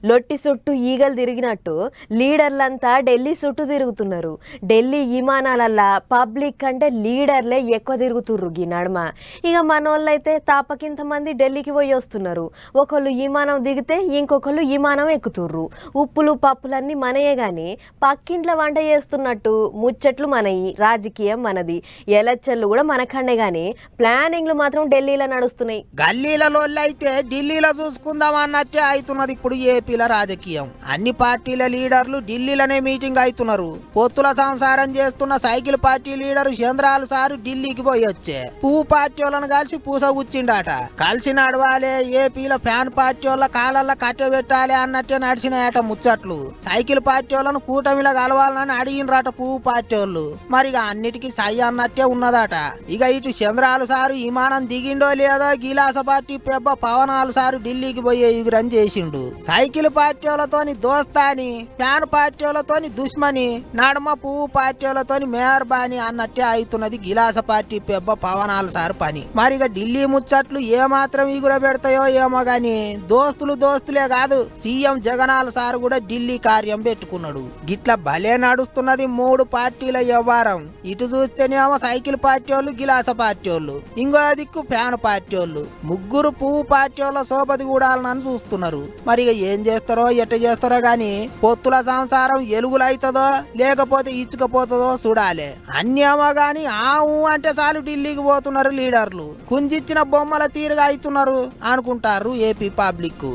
లొట్టి చుట్టూ ఈగలు తిరిగినట్టు లీడర్లంతా ఢిల్లీ చుట్టూ తిరుగుతున్నారు. ఢిల్లీ విమానాలల్లా పబ్లిక్ కంటే లీడర్లే ఎక్కువ తిరుగుతుర్రు ఈ నడుమ. ఇక మనోళ్ళైతే తాపకింత మంది ఢిల్లీకి పోయి వస్తున్నారు. ఒకళ్ళు విమానం దిగితే ఇంకొకళ్ళు విమానం ఎక్కుతుర్రు. ఉప్పులు పప్పులన్నీ మనయే గాని పక్కింట్లో వంట చేస్తున్నట్టు ముచ్చట్లు మనయి, రాజకీయం మనది, ఎలక్షన్లు కూడా మనకన్నే గాని ప్లానింగ్లు మాత్రం ఢిల్లీలో నడుస్తున్నాయి. గల్లీలలో అయితే ఢిల్లీలో చూసుకుందాం అన్నట్టే అవుతున్నది ఇప్పుడు ఏపీల రాజకీయం. అన్ని పార్టీల లీడర్లు ఢిల్లీలోనే మీటింగ్ అవుతున్నారు. పొత్తుల సంసారం చేస్తున్న సైకిల్ పార్టీ లీడరు చంద్రాలు సారు ఢిల్లీకి పోయి వచ్చే పువ్వు పార్టీ వాళ్ళను కలిసి పూసగుచ్చిండట. కలిసి నడవాలే, ఏపీల ఫ్యాన్ పార్టీ వాళ్ళ కాలల్లో కట్టెబెట్టాలి అన్నట్టే నడిచినాయట ముచ్చట్లు. సైకిల్ పార్టీ వాళ్ళను కూటమిలో కలవాలని అడిగినరాట పువ్వు పార్టీ వాళ్ళు. మరి అన్నిటికీ సై అన్నట్టే ఉన్నదట. ఇక ఇటు చంద్రాలు సారు విమానం దిగిండో లేదో గిలాస పార్టీ పెబ్బ పవనాలు సారు ఢిల్లీకి పోయే ఎగురని చేసిండు. సైకిల్ పార్టీలతోని దోస్తాని, ఫ్యాన్ పార్టీలతోని దుష్మని, నడమ పువ్వు పార్టీలతోని మెహర్బాని అన్నట్టే అవుతున్నది గిలాస పార్టీ పెబ్బ పవనాలు సారు పని. మరిగా ఢిల్లీ ముచ్చట్లు ఏమాత్రం ఎగుర పెడతాయో ఏమో గాని దోస్తులే కాదు, సీఎం జగనాల్ సారు కూడా ఢిల్లీ కార్యం పెట్టుకున్నాడు. గిట్ల భలే నడుస్తున్నది 3 పార్టీల వ్యవహారం. ఇటు చూస్తేనేమో సైకిల్ పార్టీ వాళ్ళు, గిలాస పార్టీ వాళ్ళు, ఇంకో దిక్కు ఫ్యాన్ పార్టీ వాళ్ళు, ముగ్గురు పువ్వు పార్టీ వాళ్ళ సోపతి కూడాలని చూస్తున్నారు. మరి ఏం చేస్తారో ఎట్ట చేస్తారో గాని పొత్తుల సంసారం ఎలుగులైతుందో లేకపోతే ఇచ్చుకపోతుందో చూడాలి. అన్నేమో గాని ఆవు అంటే చాలు ఢిల్లీకి పోతున్నారు లీడర్లు. కుంజిచ్చిన బొమ్మల తీరుగా అవుతున్నారు అనుకుంటారు ఏపీ పబ్లిక్.